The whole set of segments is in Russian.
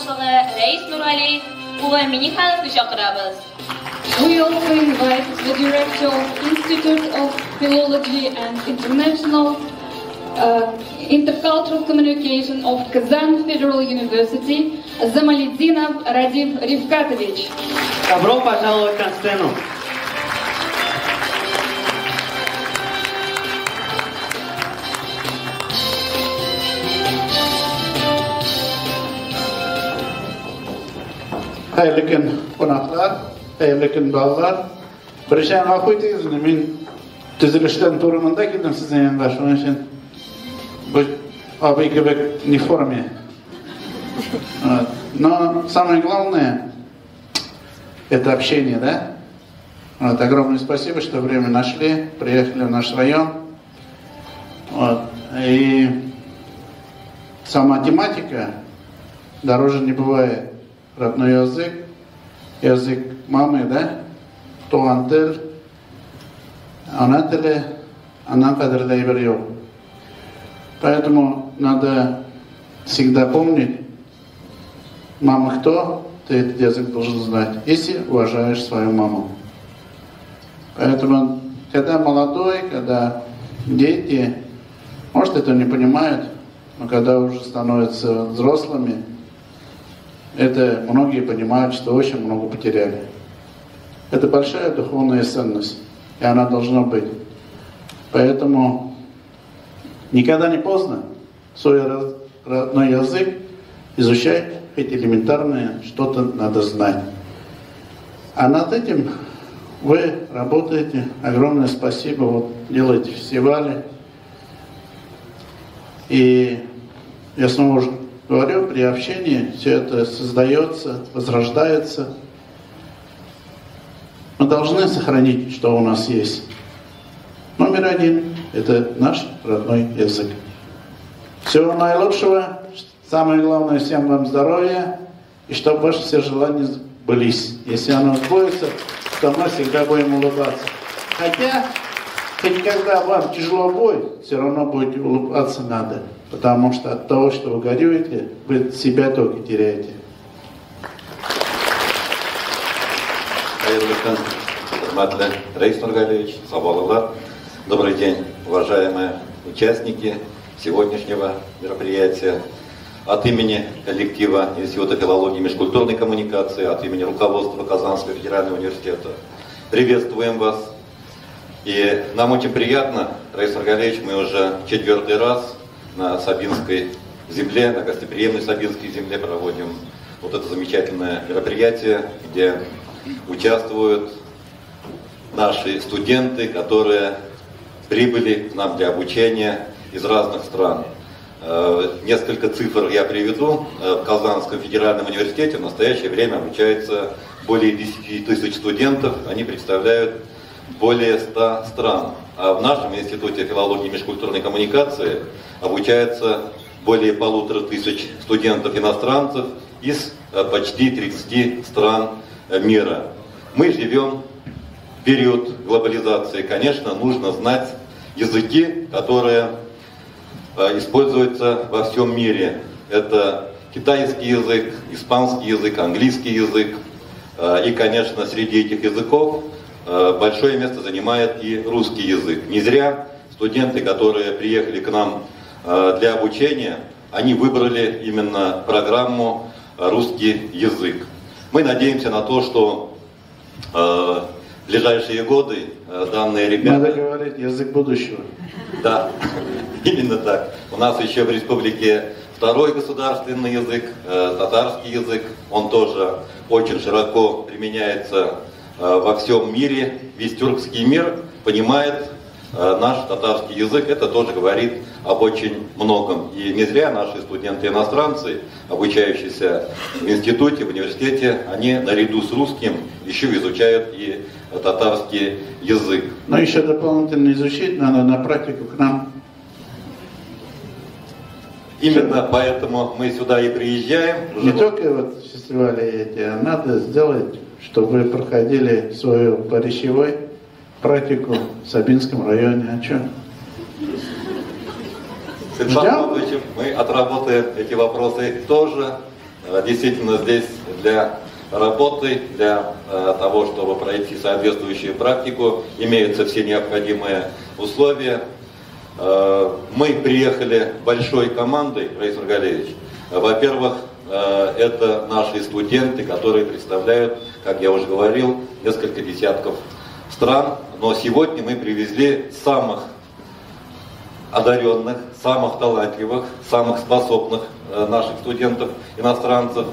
башлыгы Рәис Нургали улы Минихановны чакырабыз. We also invite the director of Institute of Philology and International Intercultural Communication of Kazan Federal University, Замалетдинов Радив Ривкатович. Добро пожаловать на сцену. Hayırlı gün konaklar, hayırlı gün ballar. Bir şey anlatıyordunuz mu? Ben düzülüşten turumunda geldim sizin yanına. Şunun için bu abi gibi не в форме. Но самое главное это общение, да? Вот, огромное спасибо, что время нашли, приехали в наш район. Вот. И сама тематика дороже не бывает. Родной язык, язык мамы, да? Туган тел, ана теле, ана кадрлей бер юк. Поэтому надо всегда помнить, мама кто, ты этот язык должен знать, если уважаешь свою маму. Поэтому, когда молодой, когда дети, может, это не понимают, но когда уже становятся взрослыми, это многие понимают, что очень много потеряли. Это большая духовная ценность, и она должна быть. Поэтому никогда не поздно свой родной язык изучать, хоть элементарное, что-то надо знать. А над этим вы работаете. Огромное спасибо. Вот делаете фестивали. И я снова уже говорю, при общении все это создается, возрождается. Мы должны сохранить, что у нас есть. Номер один – это наш родной язык. Всего наилучшего. Самое главное, всем вам здоровья. И чтобы ваши все желания сбылись. Если оно сбудется, то мы всегда будем улыбаться. Хотя когда вам тяжело будет, все равно будете улыбаться надо. Потому что от того, что вы горюете, вы себя только теряете. Рәис Нургалевич, Сабалова. Добрый день, уважаемые участники сегодняшнего мероприятия. От имени коллектива Института филологии и межкультурной коммуникации, от имени руководства Казанского федерального университета приветствуем вас. И нам очень приятно, Рәис Нургалевич, мы уже 4-й раз на Сабинской земле, на гостеприимной Сабинской земле проводим вот это замечательное мероприятие, где участвуют наши студенты, которые прибыли к нам для обучения из разных стран. Несколько цифр я приведу. В Казанском федеральном университете в настоящее время обучается более 10 тысяч студентов. Они представляют более 100 стран. А в нашем Институте филологии и межкультурной коммуникации обучается более 1500 студентов-иностранцев из почти 30 стран мира. Мы живем в период глобализации. Конечно, нужно знать языки, которые используются во всем мире. Это китайский язык, испанский язык, английский язык. И, конечно, среди этих языков большое место занимает и русский язык. Не зря студенты, которые приехали к нам для обучения, они выбрали именно программу «Русский язык». Мы надеемся на то, что в ближайшие годы данные ребята... Надо говорить язык будущего. Да, именно так. У нас еще в республике второй государственный язык, татарский язык. Он тоже очень широко применяется во всем мире. Весь тюркский мир понимает наш татарский язык. Это тоже говорит об очень многом. И не зря наши студенты-иностранцы, обучающиеся в институте, в университете, они наряду с русским еще изучают и татарский язык. Но еще дополнительно изучить надо на практику к нам. Именно поэтому мы сюда и приезжаем. Не только вот фестивали эти, а надо сделать, чтобы вы проходили свою по речевой практику в Сабинском районе. А что? Мы отработаем эти вопросы тоже. действительно здесь для работы, для того, чтобы пройти соответствующую практику, имеются все необходимые условия. Мы приехали большой командой, Раис Нургалиевич. Во-первых, это наши студенты, которые представляют, как я уже говорил, несколько десятков стран. Но сегодня мы привезли самых одаренных, самых талантливых, самых способных наших студентов, иностранцев.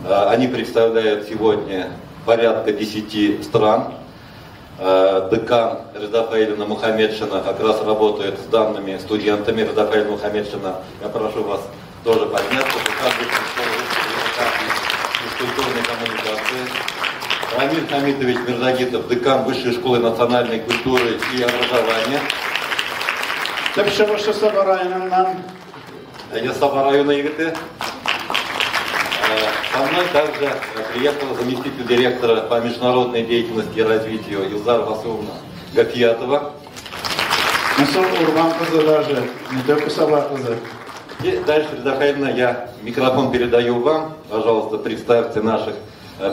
Они представляют сегодня порядка 10 стран. Декан Реза Фаилевна Мухаммедшина как раз работает с данными студентами. Реза Фаилевна Мухаммедшина, я прошу вас тоже подняться, показывать физкультурной коммуникации. Рамиль Хамитович Мирзагитов, декан Высшей школы национальной культуры и образования. Ясаба района ЕГТ. Со мной также приехал заместитель директора по международной деятельности и развитию Илзар Василовна Гафиятова. И дальше, Реза Фаилевна, я микрофон передаю вам. Пожалуйста, представьте наших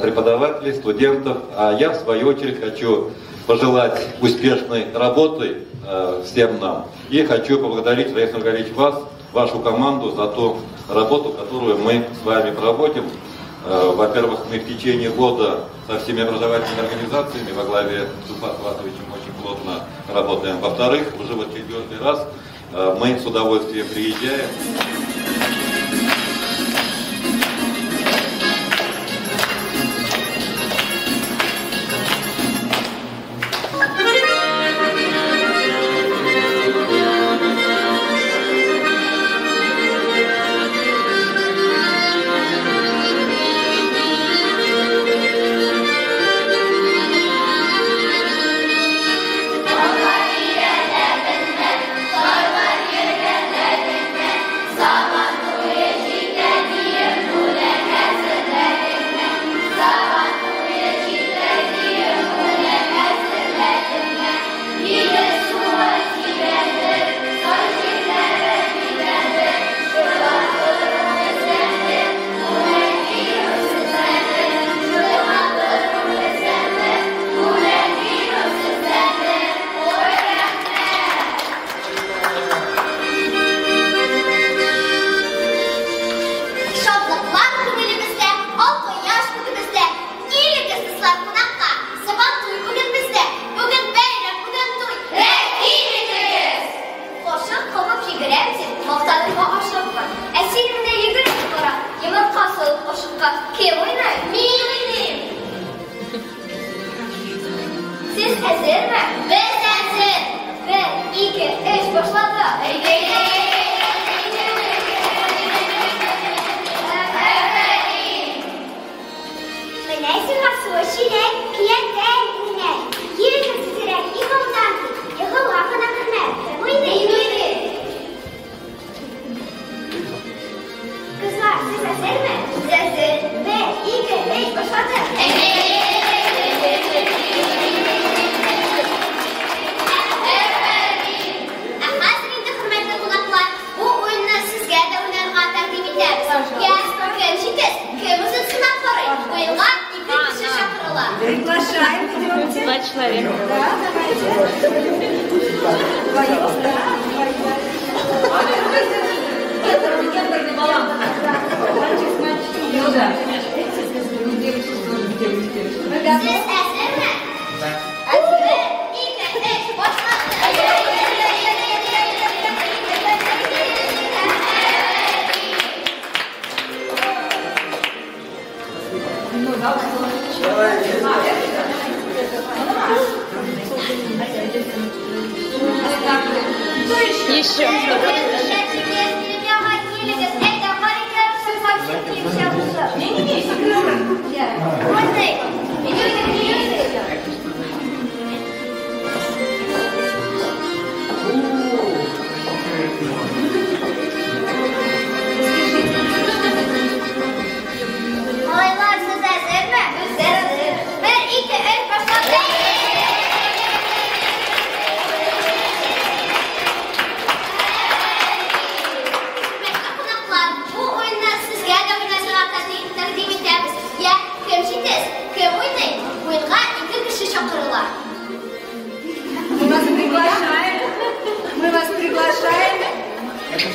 преподавателей, студентов. А я, в свою очередь, хочу пожелать успешной работы всем нам. И хочу поблагодарить, Раис Нургалиевич, вас, вашу команду за ту работу, которую мы с вами проводим. Во-первых, мы в течение года со всеми образовательными организациями во главе с Уфа Ахватовичем очень плотно работаем. Во-вторых, уже вот 4-й раз мы с удовольствием приезжаем.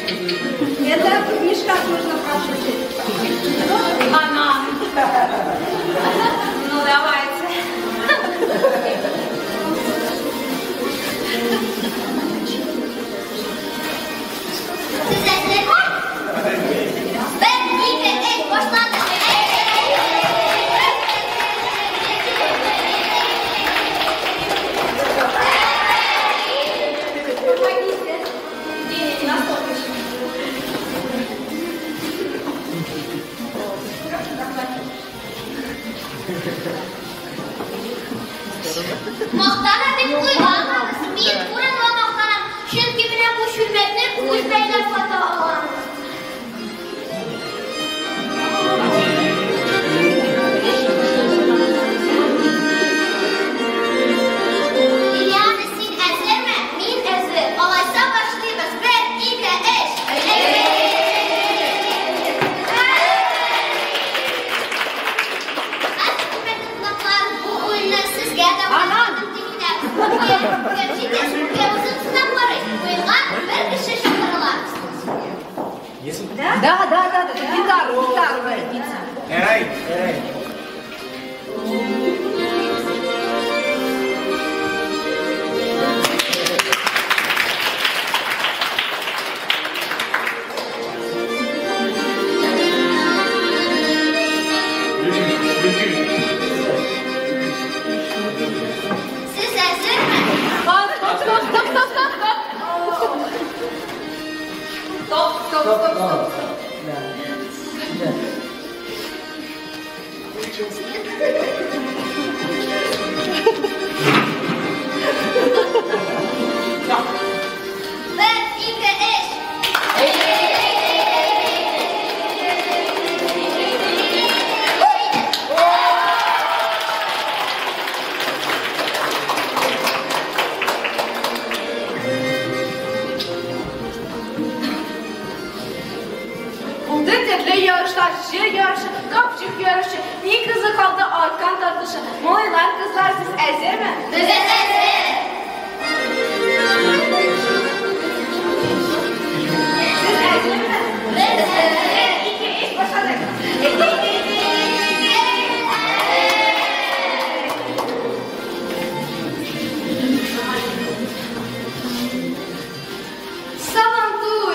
Это в мешках нужно прошить. Она. Ну, давайте. Maqtana deb qo'yganmiz. Men ko'ran va maqtanam. Chunki men bu hurmatni o'zbeklar foto olamiz. İlyana sen əzərmi? Min əzər. Alaysa başlayırız. 1, 2, 3. Да, гитару найдите. Эй. Siz əzərmi? Стоп. Şir yarışı, kapçık yarışı, bir kızı kaldı arkan tartışı. Moylar kızlar siz ezer mi? Biz ezer. Siz ezer mi? Biz ezer. 1, 2, 3 başladık. Сабантуй,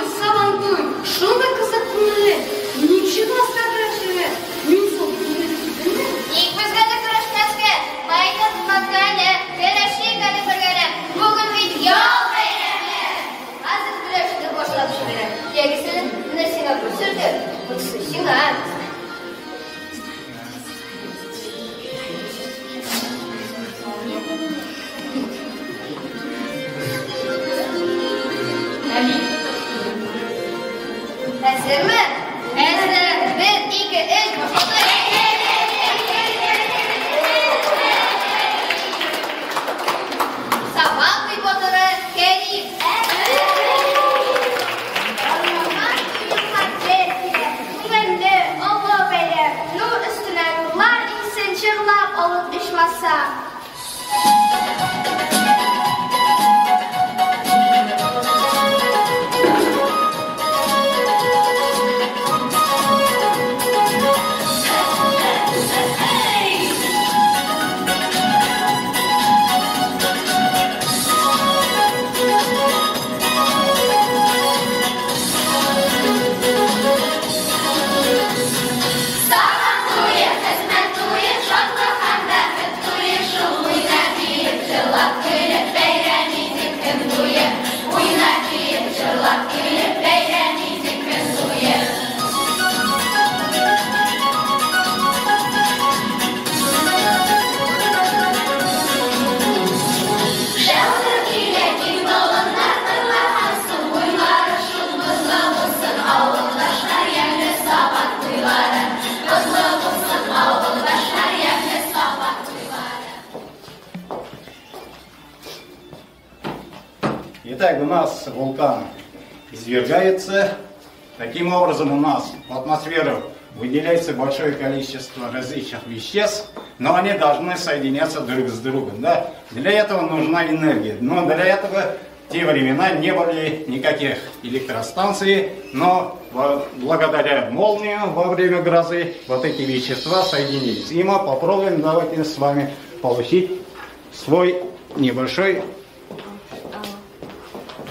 şunda kısa kumlu. Ничего страшного. Минсул. İlk bizga da kurashmasga, mayda matgani, terashligani birgani. Bugun yol bayrami. Hozir kurashni boshlash kerak. Yagisini buni senga ko'rsatdi. Bunisi senga. Hazırmı? Hazır. 1, 2, 3 başladık. Sabah kıyboları gelip. Allah'ın hadretiyle. Güvenli Allah beyler. Nur üstüne nurlar insin çığlap alıp düşmezse. Итак, у нас вулкан извергается. Таким образом, у нас в атмосферу выделяется большое количество различных веществ, но они должны соединяться друг с другом. Да? Для этого нужна энергия. Но для этого те времена не было никаких электростанций, но благодаря молнии во время грозы вот эти вещества соединились. И мы попробуем, давайте с вами получить свой небольшой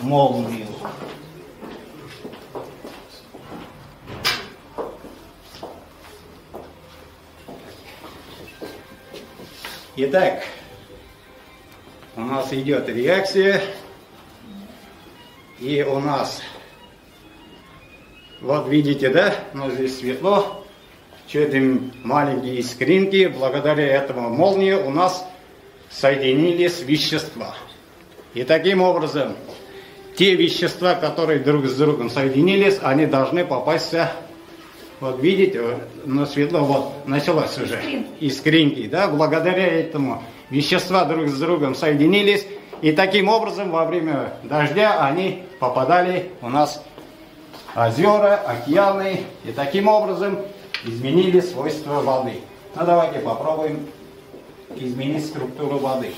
молнию. Итак, у нас идет реакция, и у нас, вот видите, да, но здесь светло, что-то маленькие искринки, благодаря этому молнии у нас соединились вещества. И таким образом, те вещества, которые друг с другом соединились, они должны попасться. Вот видите, на светло вот началось уже искринки, да, благодаря этому вещества друг с другом соединились, и таким образом во время дождя они попадали у нас в озера, океаны, и таким образом изменили свойства воды. Ну давайте попробуем изменить структуру воды.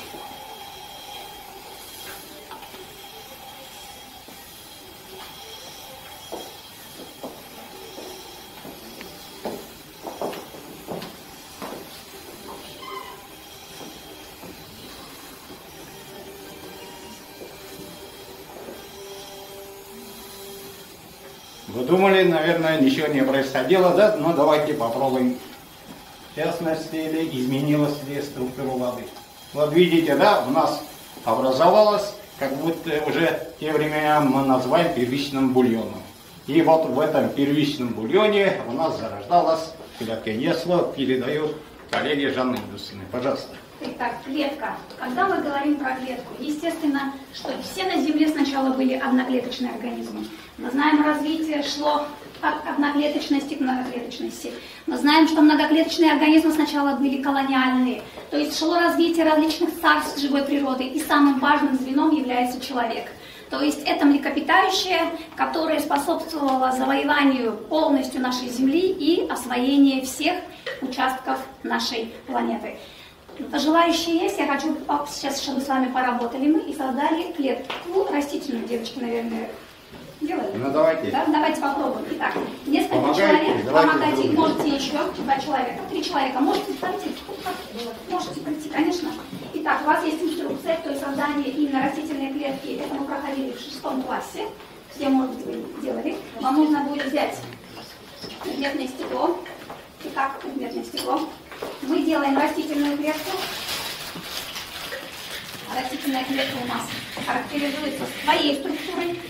Вы думали, наверное, ничего не происходило, да? Но давайте попробуем. В частности, изменилась ли структура воды. Вот видите, да, у нас образовалось, как будто уже те времена мы называем первичным бульоном. И вот в этом первичном бульоне у нас зарождалась клетка. Я слово передаю коллеге Жанне Индусовне. Пожалуйста. Итак, клетка. Когда мы говорим про клетку, естественно, что все на Земле сначала были одноклеточные организмы. Мы знаем, развитие шло от одноклеточности к многоклеточности. Мы знаем, что многоклеточные организмы сначала были колониальные. То есть шло развитие различных царств живой природы, и самым важным звеном является человек. То есть это млекопитающее, которое способствовало завоеванию полностью нашей Земли и освоению всех участков нашей планеты. Желающие есть, я хочу сейчас, чтобы с вами поработали мы и создали клетку растительную. Девочки, наверное, делали? Ну давайте. Да? Давайте попробуем. Итак, несколько человек, помогайте, можете еще, 2 человека, 3 человека, можете пройти, конечно. Итак, у вас есть инструкция, то есть создание именно растительной клетки, это мы проходили в 6 классе, все, может быть, вы делали. Вам нужно будет взять предметное стекло. Итак, предметное стекло. Мы делаем растительную клетку. Растительная клетка у нас характеризуется своей структурой.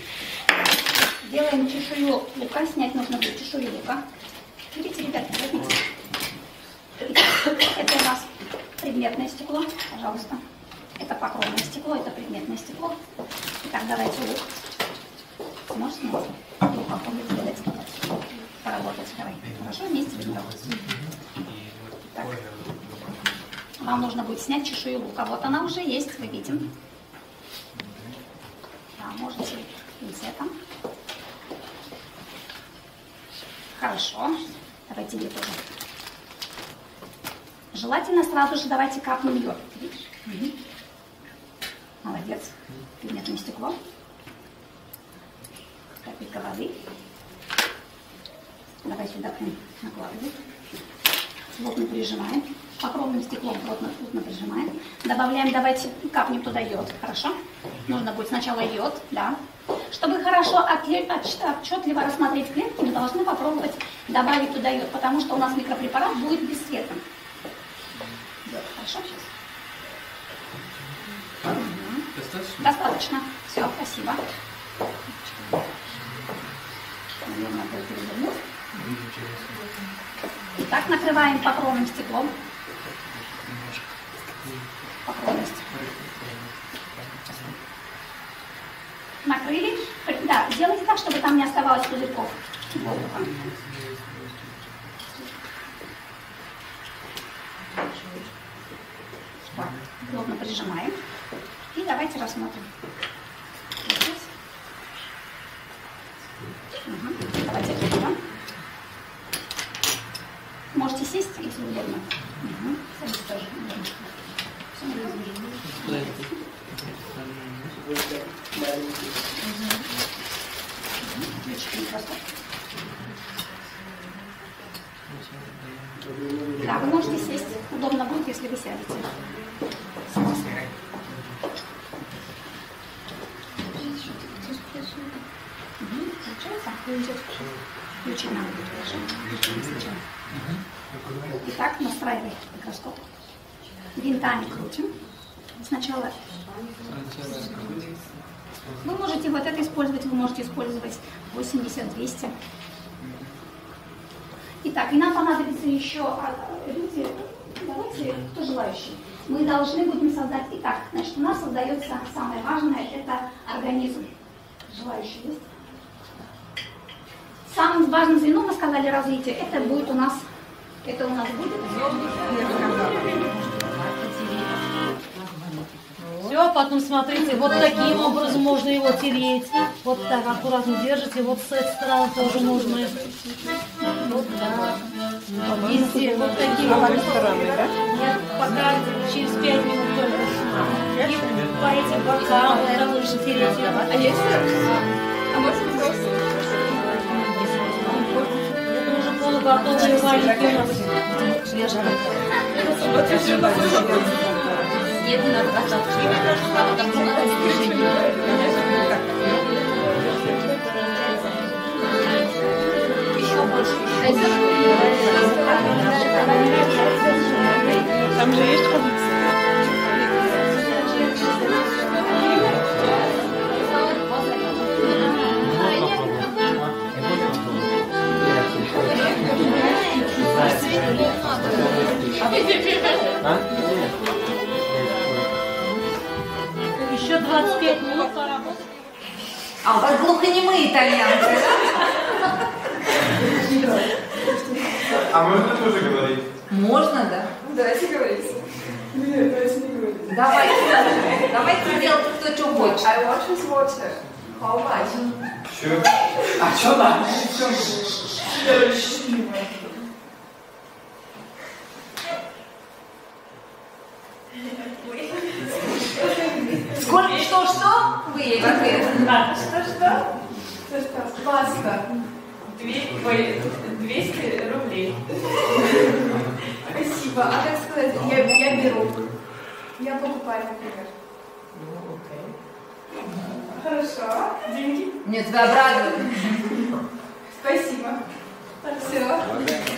Делаем чешую лука. Снять нужно будет чешую лука. Видите, ребята, возьмите. Это у нас предметное стекло. Пожалуйста. Это покровное стекло, это предметное стекло. Итак, давайте лук. Сможешь снять? Лук попробуй сделать. Поработать. Давай. Хорошо, вместе будем работать. Так. Вам нужно будет снять чешую лука. Вот она уже есть, вы видите. Да, можете пинцетом. Хорошо. Давайте ее тоже. Желательно сразу же давайте капнем йод. Видишь? Угу. Молодец. Предметное стекло. Капелька воды. Давай сюда накладывай. Плотно прижимаем. Покровным стеклом плотно прижимаем. Добавляем, давайте капнем туда йод. Хорошо? Нужно будет сначала йод, да. Чтобы хорошо отчетливо рассмотреть клетки, мы должны попробовать добавить туда йод, потому что у нас микропрепарат будет бесцветным. Йод, хорошо? Сейчас. Угу. Достаточно. Все, спасибо. Наверное, будет перевернуть. Так, накрываем покровным стеклом. Покровным стеклом. Накрыли. Да, сделайте так, чтобы там не оставалось пузырьков воздуха. Так, плотно прижимаем. И давайте рассмотрим. Угу. Давайте отведем. Можете сесть, если удобно. Угу. Садись тоже. Да, вы можете сесть. Удобно будет, если вы сядете. Включить надо будет сначала. Итак, настраивай микроскоп. Винтами крутим. Сначала вы можете вот это использовать, вы можете использовать 80-200. Итак, и нам понадобится еще люди, давайте, кто желающий. Мы должны будем создать, итак, значит, у нас создается самое важное, это организм. Желающий есть? Самым важным звеном, мы сказали, развитие, это будет у нас, это у нас будет. Все, потом смотрите, вот таким образом можно его тереть. Вот так аккуратно держите, вот с этой стороны тоже можно. Вот так. Везде, вот таким образом. Нет, пока через 5 минут только. И по этим бокам это лучше тереть. А есть? А можно просто? Это уже полуготовые маленькие у нас. Нет, не надо касаться. Еще больше. Там же есть ходицы. Еще 25 минут поработать. А у вас глухонемые итальянцы, да? А можно тоже говорить? Можно, да? Давайте говорить. Нет, давайте не говорить. Давайте делать кто что хочет. I watch his water. How much? Чё? А чё надо? Сколько, что? Вы ей в ответ. Что? Паста. 200 рублей. Спасибо. А как сказать, я беру. Я покупаю, например. Хорошо. Деньги? Мне тебя обрадует. Спасибо. Все.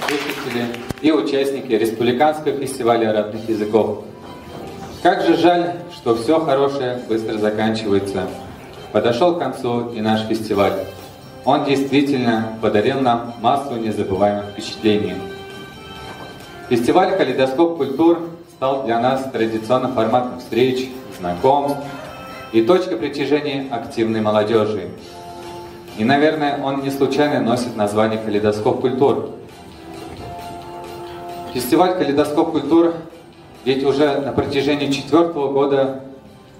Слушатели и участники Республиканского фестиваля родных языков. Как же жаль, что все хорошее быстро заканчивается. Подошел к концу и наш фестиваль. Он действительно подарил нам массу незабываемых впечатлений. Фестиваль «Калейдоскоп культур» стал для нас традиционным форматом встреч, знакомств и точкой притяжения активной молодежи. И, наверное, он не случайно носит название «Калейдоскоп культур». Фестиваль «Калейдоскоп культур» ведь уже на протяжении 4-го года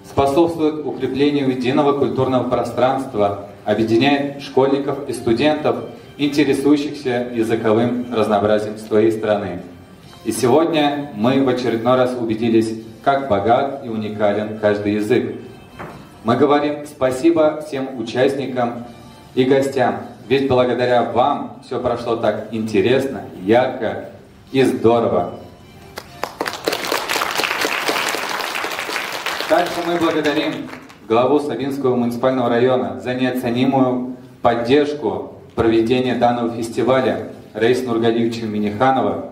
способствует укреплению единого культурного пространства, объединяет школьников и студентов, интересующихся языковым разнообразием своей страны. И сегодня мы в очередной раз убедились, как богат и уникален каждый язык. Мы говорим спасибо всем участникам и гостям, ведь благодаря вам все прошло так интересно, ярко и здорово. Также мы благодарим главу Сабинского муниципального района за неоценимую поддержку проведения данного фестиваля Раиса Нургалиевича Миниханова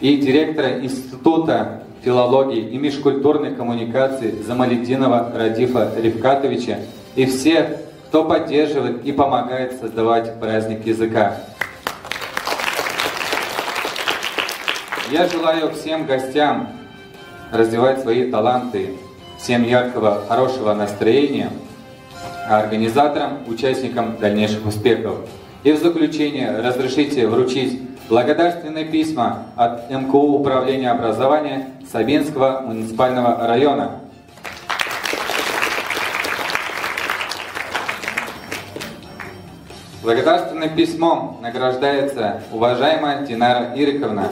и директора Института филологии и межкультурной коммуникации Замалетдинова Радифа Рифкатовича и всех, кто поддерживает и помогает создавать праздник языка. Я желаю всем гостям развивать свои таланты, всем яркого, хорошего настроения, а организаторам, участникам дальнейших успехов. И в заключение разрешите вручить благодарственные письма от МКУ Управления образования Сабинского муниципального района. Благодарственным письмом награждается уважаемая Динара Ириковна.